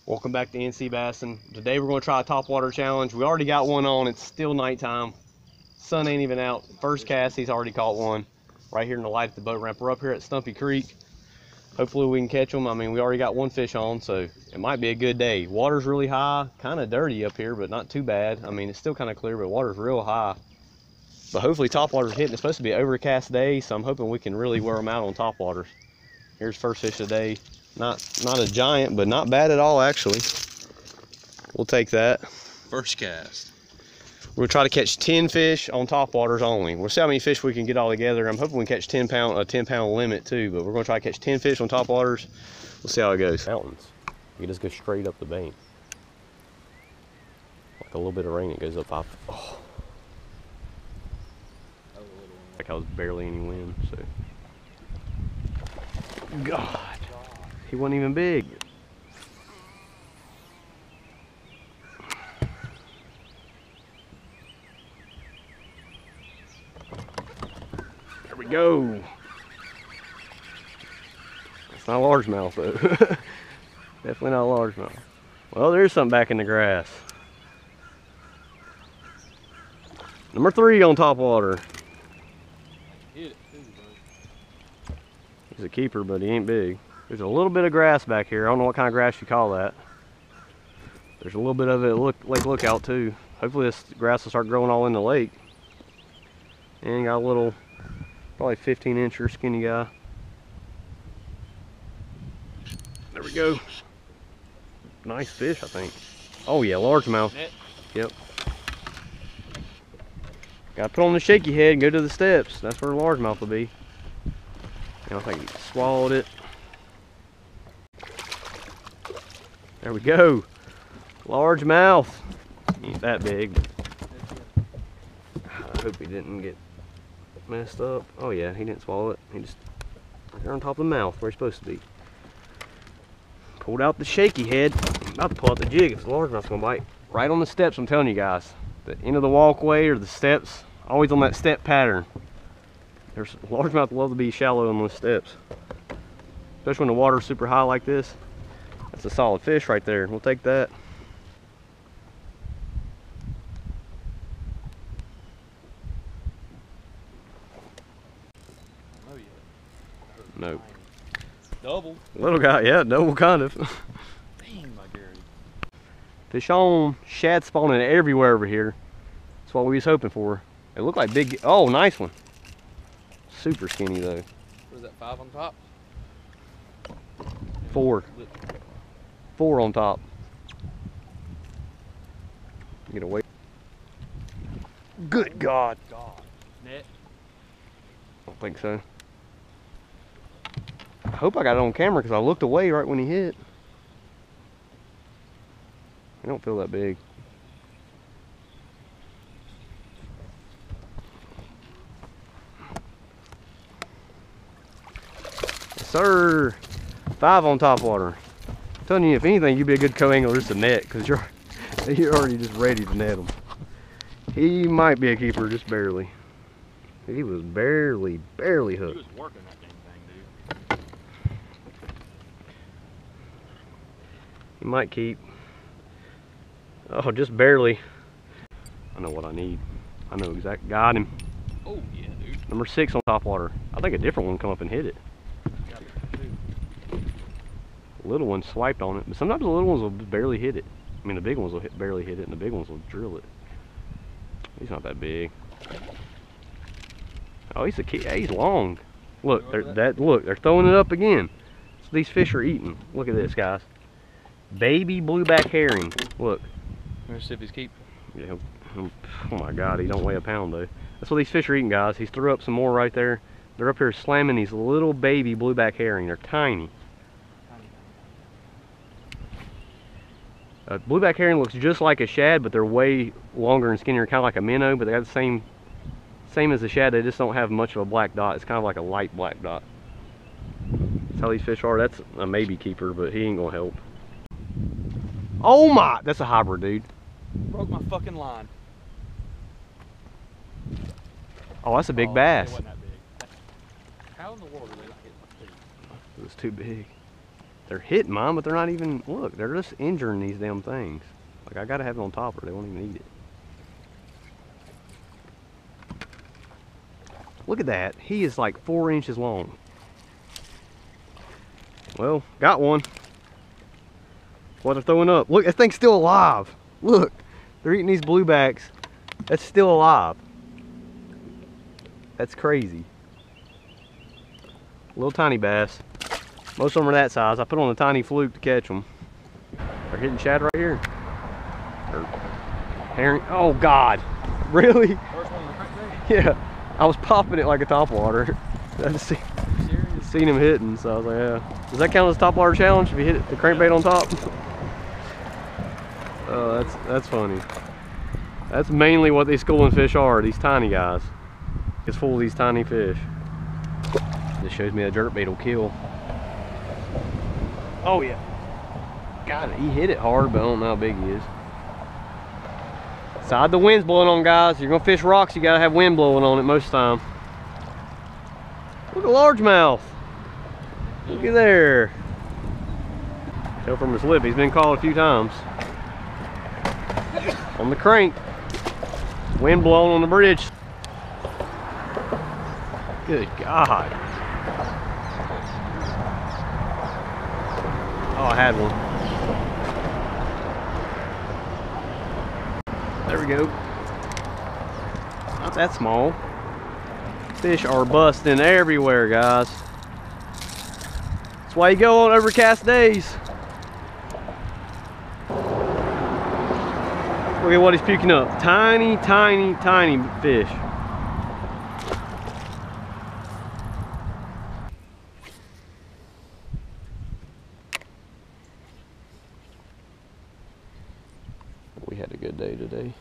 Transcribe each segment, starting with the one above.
Welcome back to NC Bassin. Today we're going to try a topwater challenge. We already got one on. It's still nighttime. Sun ain't even out. First cast, he's already caught one right here in the light at the boat ramp. We're up here at Stumpy Creek. Hopefully we can catch them. I mean, we already got one fish on, so it might be a good day. Water's really high, kind of dirty up here, but not too bad. I mean, it's still kind of clear, but water's real high. But hopefully topwater's hitting. It's supposed to be an overcast day, so I'm hoping we can really wear them out on topwaters. Here's first fish of the day. Not a giant, but not bad at all, actually. We'll take that. First cast. We'll try to catch 10 fish on topwaters only. We'll see how many fish we can get all together. I'm hoping we can catch a 10 pound limit too, but we're gonna try to catch 10 fish on topwaters. We'll see how it goes. Mountains, you just go straight up the bank. Like a little bit of rain, it goes up 5. Oh. Like I was barely any wind, so. God, he wasn't even big. There we go. It's not a largemouth though. Definitely not a largemouth. Well, there's something back in the grass. Number 3 on topwater. He's a keeper, but he ain't big. There's a little bit of grass back here. I don't know what kind of grass you call that. There's a little bit of it at Lake Lookout too. Hopefully this grass will start growing all in the lake. And got a little, probably 15-incher skinny guy. There we go. Nice fish, I think. Oh yeah, largemouth. Yep. Gotta put on the shaky head and go to the steps. That's where largemouth will be. I think he swallowed it. There we go. Largemouth. He ain't that big. I hope he didn't get messed up. Oh yeah, he didn't swallow it. He just right there on top of the mouth where he's supposed to be. Pulled out the shaky head. About to pull out the jig if the largemouth's gonna bite. Right on the steps, I'm telling you guys. The end of the walkway or the steps, always on that step pattern. There's largemouth love to be shallow on those steps. Especially when the water's super high like this. That's a solid fish right there. We'll take that. Nope. Double. Little guy, yeah, double kind of. Dang, my Gary. Fish on, shad spawning everywhere over here. That's what we was hoping for. It looked like big, oh, nice one. Super skinny though. What is that, 5 on top? 4. 4 on top. Get away. Good God. Net? I don't think so. I hope I got it on camera because I looked away right when he hit. I don't feel that big. Yes, sir. 5 on topwater. I'm telling you, if anything, you'd be a good co-angler just to net because you're already just ready to net him. He might be a keeper, just barely. He was barely hooked. He was working that dang thing, dude. He might keep. Oh, just barely. I know what I need. I know exactly. Got him. Oh, yeah, dude. Number 6 on topwater. I think a different one come up and hit it. Got it, too. Little one swiped on it, but sometimes the little ones will barely hit it. I mean, the big ones will barely hit it, and the big ones will drill it. He's not that big. Oh, he's long. Look, they're throwing it up again. So these fish are eating. Look at this, guys. Baby blueback herring. Look. Let's see if he's keep. Yeah. Oh my God, he don't weigh a pound though. That's what these fish are eating, guys. He's threw up some more right there. They're up here slamming these little baby blueback herring. They're tiny. Blueback herring looks just like a shad, but they're way longer and skinnier, kind of like a minnow, but they got the same as a shad. They just don't have much of a black dot. It's kind of like a light black dot. That's how these fish are. That's a maybe keeper, but he ain't gonna help. Oh my, that's a hybrid, dude. Broke my fucking line. Oh, that's a big bass. It wasn't that big. How in the world did they not hit my feet? It was too big. They're hitting mine, but they're not even, look, they're just injuring these damn things. Like, I gotta have it on top or they won't even eat it. Look at that. He is like 4 inches long. Well, got one. What they're throwing up. Look, that thing's still alive. Look, they're eating these bluebacks. That's still alive. That's crazy. Little tiny bass. Most of them are that size. I put on a tiny fluke to catch them. They're hitting shad right here. Or herring. Oh God, really? First one on the crankbait? Yeah, I was popping it like a topwater. I just seen him hitting, so I was like, yeah. Does that count as a topwater challenge if you hit the crankbait on top? Oh, that's funny. That's mainly what these schooling fish are, these tiny guys. It's full of these tiny fish. This shows me a jerkbait will kill. Oh yeah. Got it. He hit it hard, but I don't know how big he is. Side the wind's blowing on, guys. You're gonna fish rocks, you gotta have wind blowing on it most of the time. Look at largemouth. Look at there. Tell from his lip, he's been caught a few times. On the crank. Wind blowing on the bridge. Good God. Oh, I had one. There we go. Not that small. Fish are busting everywhere, guys. That's why you go on overcast days. Look at what he's puking up. Tiny, tiny, tiny fish. We had a good day today.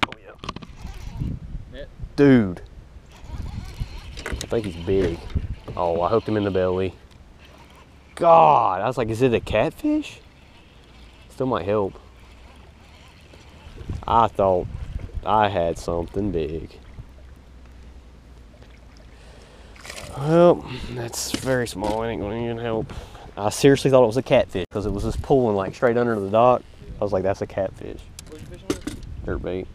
Oh yeah. Dude. I think he's big. Oh, I hooked him in the belly. God, I was like, is it a catfish? Still might help. I thought I had something big. Well, that's very small. It ain't gonna even help. I seriously thought it was a catfish because it was just pulling like straight under the dock. I was like, that's a catfish. What's your fish on? Dirtbait.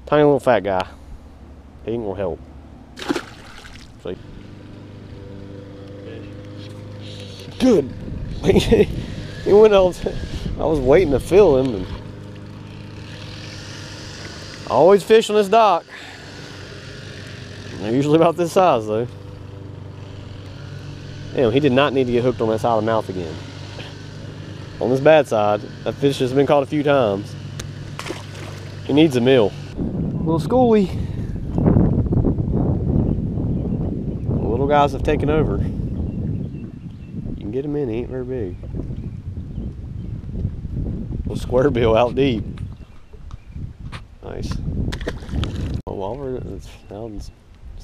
Tiny little fat guy. He ain't gonna help. See? Good. He went out. I was waiting to fill him. And I always fish on this dock. They're usually about this size though. Damn, he did not need to get hooked on that side of the mouth again. On this bad side, that fish has been caught a few times. He needs a meal. Little schoolie. The little guys have taken over. You can get him in, he ain't very big. Little square bill out deep. Nice. Oh, well, it's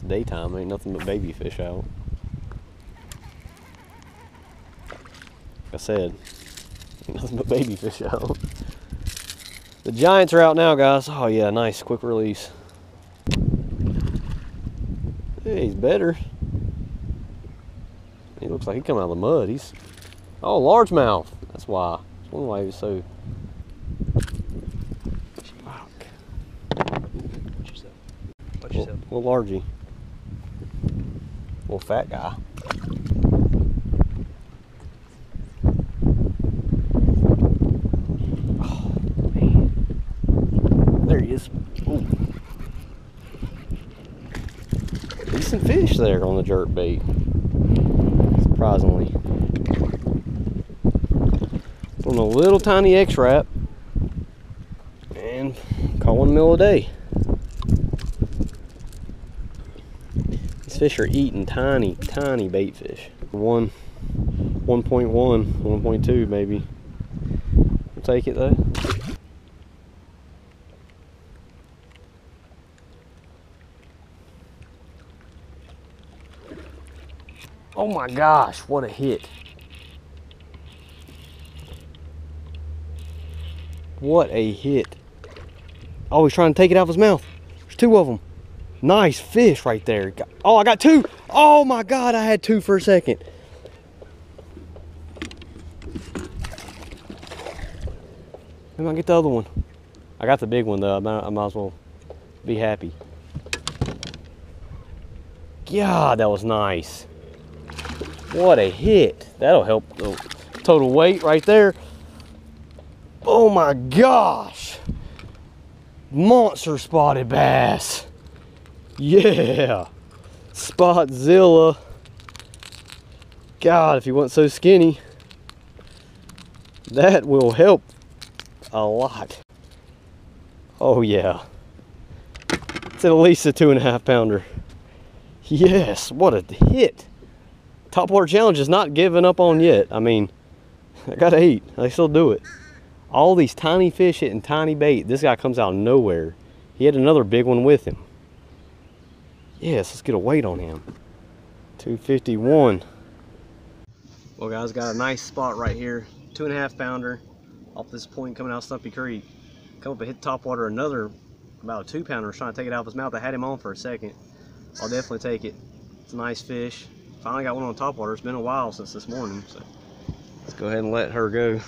daytime, ain't nothing but baby fish out. Like I said, ain't nothing but baby fish out. The giants are out now, guys. Oh yeah, nice, quick release. Hey, he's better. He looks like he come out of the mud. He's, oh, largemouth. That's why. That's one why he was so. Watch yourself. Watch yourself. Little largy. Little fat guy. Oh man. There he is. Ooh. Decent fish there on the jerk bait. Surprisingly. On a little tiny X-Wrap. And caught one in the middle of the day. These fish are eating tiny, tiny bait fish. 1.1, 1.2 maybe. We'll take it though. Oh my gosh, what a hit. What a hit. Oh, he's trying to take it out of his mouth. There's two of them. Nice fish right there. Oh, I got two. Oh my God, I had two for a second. Maybe I'll get the other one. I got the big one though. I might as well be happy. God, that was nice. What a hit. That'll help the total weight right there. Oh my gosh. Monster spotted bass. Yeah. Spotzilla. God, if he wasn't so skinny, that will help a lot. Oh yeah. It's at least a 2.5 pounder. Yes, what a hit. Topwater challenge is not giving up on yet. I mean, I gotta eat. I still do it. All these tiny fish hitting tiny bait. This guy comes out of nowhere. He had another big one with him. Yes, let's get a weight on him. 251. Well guys, got a nice spot right here. 2.5 pounder off this point coming out of Stumpy Creek. Come up and hit topwater another about a 2 pounder. Trying to take it out of his mouth. I had him on for a second. I'll definitely take it. It's a nice fish. Finally got one on topwater. It's been a while since this morning, so let's go ahead and let her go.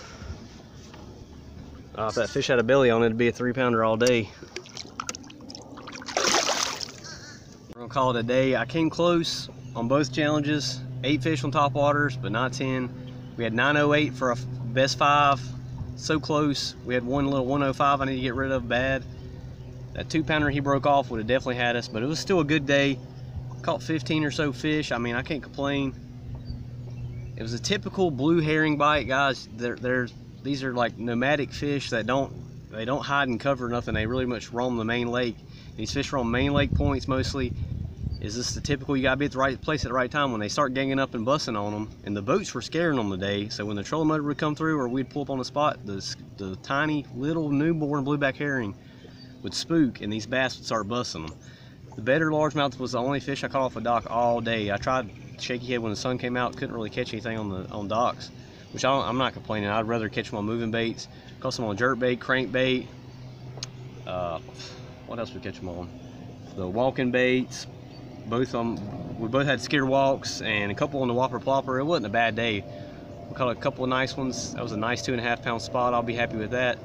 If that fish had a belly on it, it'd be a 3 pounder all day. We're gonna call it a day. I came close on both challenges. 8 fish on topwaters, but not 10. We had 908 for a best 5. So close. We had one little 105 I need to get rid of bad. That 2 pounder he broke off would have definitely had us, but it was still a good day. Caught 15 or so fish. I mean, I can't complain. It was a typical blue herring bite, guys. These are like nomadic fish that don't hide and cover nothing. They really much roam the main lake. These fish roam main lake points mostly. Is this the typical, you gotta be at the right place at the right time when they start ganging up and busting on them? And the boats were scaring them today, so when the trolling motor would come through or we'd pull up on the spot, the tiny little newborn blueback herring would spook and these bass would start busting them. The better largemouth was the only fish I caught off a dock all day. I tried shaky head when the sun came out, couldn't really catch anything on docks, which I'm not complaining. I'd rather catch them on moving baits. Caught them on jerk bait, crankbait. What else we catch them on? The walking baits. We both had skidder walks and a couple on the whopper plopper. It wasn't a bad day. We caught a couple of nice ones. That was a nice 2.5 pound spot. I'll be happy with that.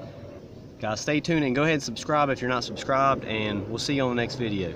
Guys, stay tuned and go ahead and subscribe if you're not subscribed, and we'll see you on the next video.